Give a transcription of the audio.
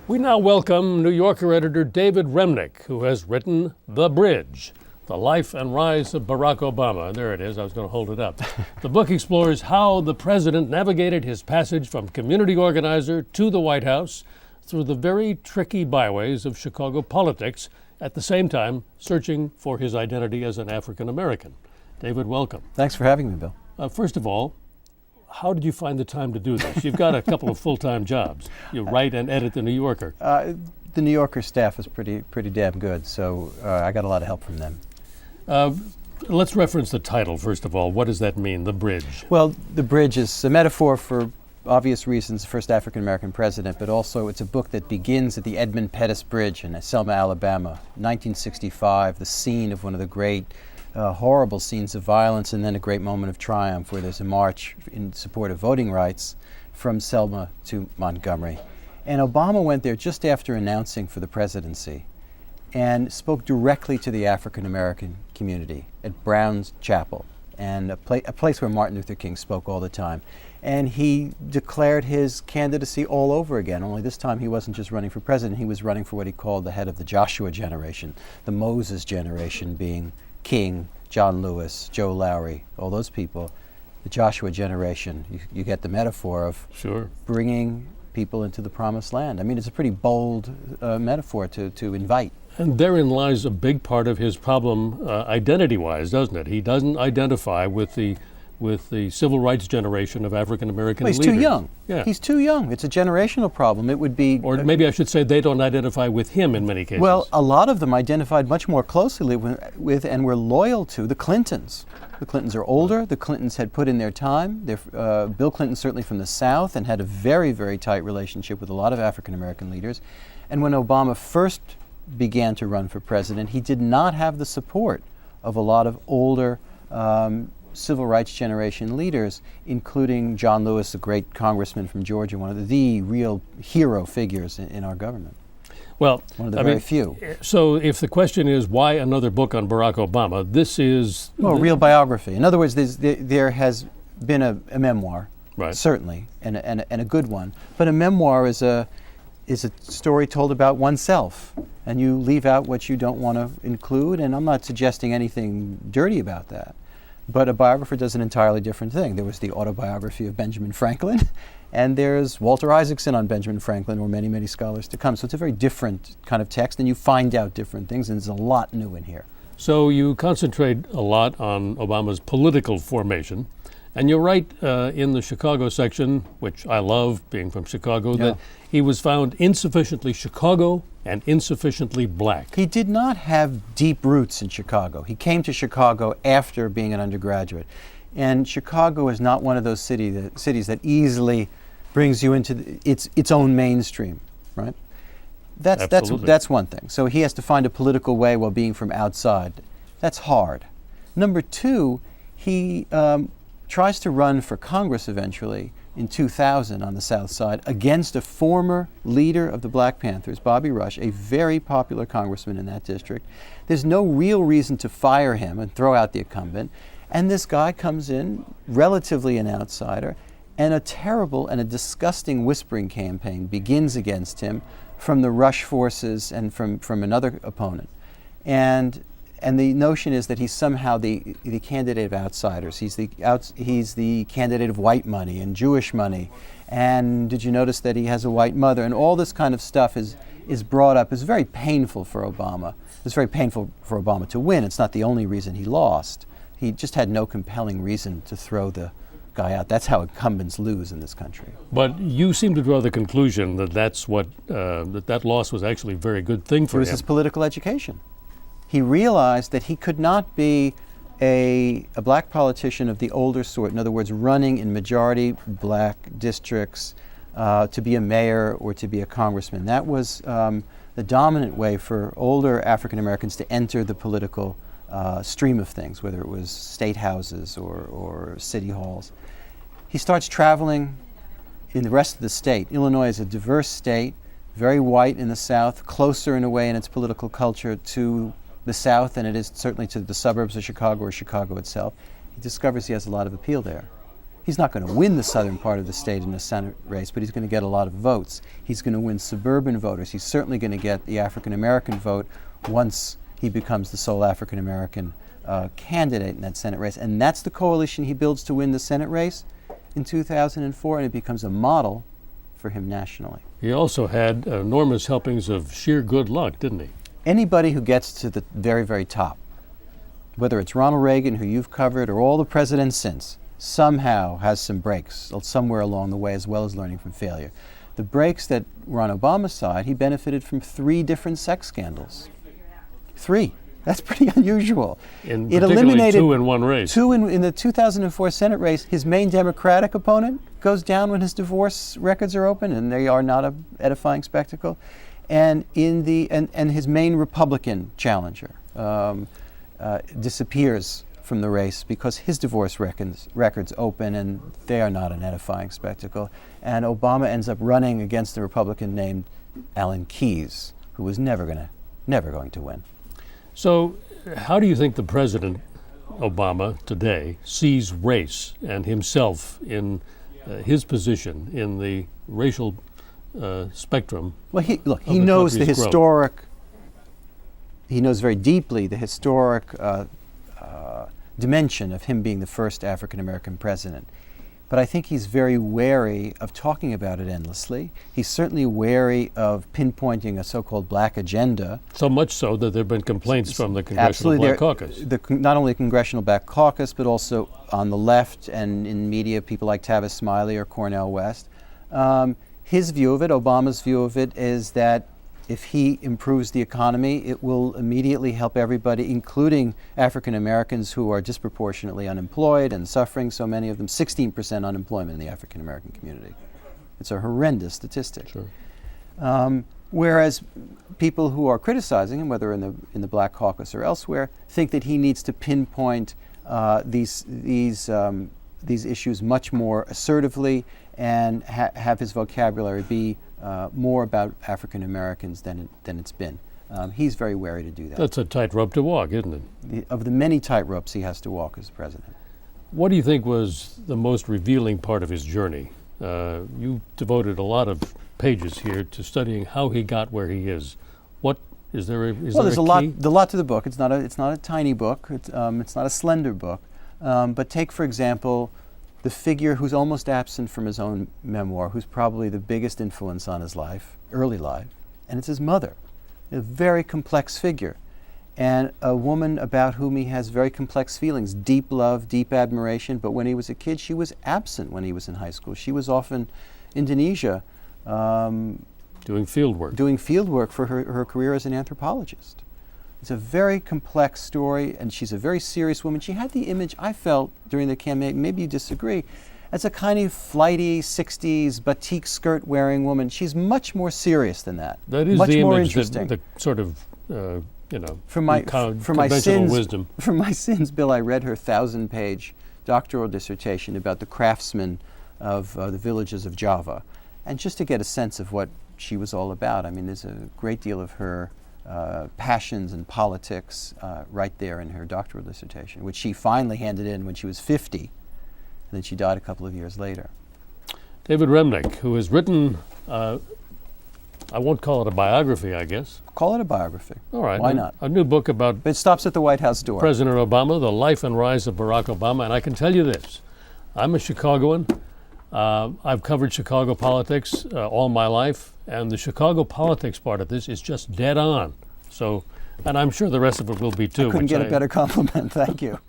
We now welcome New Yorker editor David Remnick, who has written The Bridge, The Life and Rise of Barack Obama. There it is, I was going to hold it up. The book explores how the president navigated his passage from community organizer to the White House through the very tricky byways of Chicago politics, at the same time searching for his identity as an African American. David, welcome. Thanks for having me, Bill. First of all, how did you find the time to do this? You've got a couple of full-time jobs. You write and edit The New Yorker. The New Yorker staff is pretty damn good, so I got a lot of help from them. Let's reference the title, first of all. What does that mean, The Bridge? Well, The Bridge is a metaphor for obvious reasons, the first African-American president, but also it's a book that begins at the Edmund Pettus Bridge in Selma, Alabama, 1965, the scene of one of the great horrible scenes of violence, and then a great moment of triumph where there's a march in support of voting rights from Selma to Montgomery. And Obama went there just after announcing for the presidency and spoke directly to the African American community at Brown's Chapel, and a place where Martin Luther King spoke all the time. And he declared his candidacy all over again, only this time he wasn't just running for president, he was running for what he called the head of the Joshua generation, the Moses generation being King, John Lewis, Joe Lowery, all those people. The Joshua generation, you get the metaphor of bringing people into the promised land. I mean, it's a pretty bold metaphor to invite. And therein lies a big part of his problem identity-wise, doesn't it? He doesn't identify with the civil rights generation of African American leaders. He's too young. Yeah. He's too young. It's a generational problem. It would be... Or maybe I should say they don't identify with him in many cases. Well, a lot of them identified much more closely with and were loyal to the Clintons. The Clintons are older. The Clintons had put in their time. Bill Clinton certainly from the South and had a very, very tight relationship with a lot of African American leaders. And when Obama first began to run for president, he did not have the support of a lot of older civil rights generation leaders, including John Lewis, the great congressman from Georgia, one of the real hero figures in our government. Well, one of the very few. So if the question is why another book on Barack Obama, this is... Well, a real biography. In other words, there has been a memoir, right, certainly, and a good one. But a memoir is a story told about oneself, and you leave out what you don't want to include, and I'm not suggesting anything dirty about that. But a biographer does an entirely different thing. There was the autobiography of Benjamin Franklin, and there's Walter Isaacson on Benjamin Franklin, or many, many scholars to come. So it's a very different kind of text, and you find out different things, and there's a lot new in here. So you concentrate a lot on Obama's political formation, and you write in the Chicago section, which I love, being from Chicago, that he was found insufficiently Chicago and insufficiently black. He did not have deep roots in Chicago. He came to Chicago after being an undergraduate. And Chicago is not one of those cities that easily brings you into its own mainstream, right? That's one thing. So he has to find a political way while being from outside. That's hard. Number two, he tries to run for Congress eventually in 2000 on the South Side against a former leader of the Black Panthers, Bobby Rush, a very popular congressman in that district. There's no real reason to fire him and throw out the incumbent. And this guy comes in, relatively an outsider, and a terrible and a disgusting whispering campaign begins against him from the Rush forces and from another opponent. And the notion is that he's somehow the candidate of outsiders. He's the candidate of white money and Jewish money. And did you notice that he has a white mother? And all this kind of stuff is brought up. It's very painful for Obama. It's very painful for Obama to win. It's not the only reason he lost. He just had no compelling reason to throw the guy out. That's how incumbents lose in this country. But you seem to draw the conclusion that that loss was actually a very good thing for him. It was his political education. He realized that he could not be a black politician of the older sort, in other words, running in majority black districts to be a mayor or to be a congressman. That was the dominant way for older African Americans to enter the political stream of things, whether it was state houses or city halls. He starts traveling in the rest of the state. Illinois is a diverse state, very white in the South, closer in a way in its political culture to the South than it is certainly to the suburbs of Chicago or Chicago itself. He discovers he has a lot of appeal there. He's not going to win the southern part of the state in a Senate race, but he's going to get a lot of votes. He's going to win suburban voters. He's certainly going to get the African American vote once he becomes the sole African American candidate in that Senate race. And that's the coalition he builds to win the Senate race in 2004, and it becomes a model for him nationally. He also had enormous helpings of sheer good luck, didn't he? Anybody who gets to the very, very top, whether it's Ronald Reagan, who you've covered, or all the presidents since, somehow has some breaks somewhere along the way, as well as learning from failure. The breaks that were on Obama's side, he benefited from 3 different sex scandals. 3. That's pretty unusual. And it eliminated 2 in one race. 2 in the 2004 Senate race. His main Democratic opponent goes down when his divorce records are open, and they are not an edifying spectacle. And his main Republican challenger disappears from the race because his divorce records open, and they are not an edifying spectacle. And Obama ends up running against a Republican named Alan Keyes, who was never going to win. So, how do you think the President Obama today sees race and himself in his position in the racial spectrum? Well, he knows the historic. He knows very deeply the historic dimension of him being the first African American president. But I think he's very wary of talking about it endlessly. He's certainly wary of pinpointing a so-called black agenda. So much so that there have been complaints from the Congressional Black Caucus. Not only the Congressional Black Caucus, but also on the left and in media, people like Tavis Smiley or Cornel West. His view of it, Obama's view of it, is that if he improves the economy, it will immediately help everybody, including African Americans who are disproportionately unemployed and suffering, so many of them, 16% unemployment in the African American community. It's a horrendous statistic. Sure. Whereas people who are criticizing him, whether in the Black Caucus or elsewhere, think that he needs to pinpoint these issues much more assertively and have his vocabulary be more about African Americans than it's been. He's very wary to do that. That's a tightrope to walk, isn't it? Of the many tightropes he has to walk as president. What do you think was the most revealing part of his journey? You devoted a lot of pages here to studying how he got where he is. What is there? There's a lot to the book. It's not a tiny book. It's not a slender book. But take, for example, the figure who's almost absent from his own memoir, who's probably the biggest influence on his life, early life, and it's his mother, a very complex figure, and a woman about whom he has very complex feelings, deep love, deep admiration, but when he was a kid, she was absent when he was in high school. She was off in Indonesia doing field work for her career as an anthropologist. It's a very complex story, and she's a very serious woman. She had the image, I felt, during the campaign, maybe you disagree, as a kind of flighty 60s batik skirt wearing woman. She's much more serious than that. That is much the more image, interesting. the sort of, for my conventional wisdom. For my sins, Bill, I read her 1,000-page doctoral dissertation about the craftsmen of the villages of Java. And just to get a sense of what she was all about, I mean, there's a great deal of her passions and politics right there in her doctoral dissertation, which she finally handed in when she was 50, and then she died a couple of years later. David Remnick, who has written, I won't call it a biography, I guess. Call it a biography. All right. Why not? A new book about It stops at the White House door. President Obama, the life and rise of Barack Obama, and I can tell you this, I'm a Chicagoan. I've covered Chicago politics all my life, and the Chicago politics part of this is just dead on. So, and I'm sure the rest of it will be too. I couldn't get a better compliment. Thank you.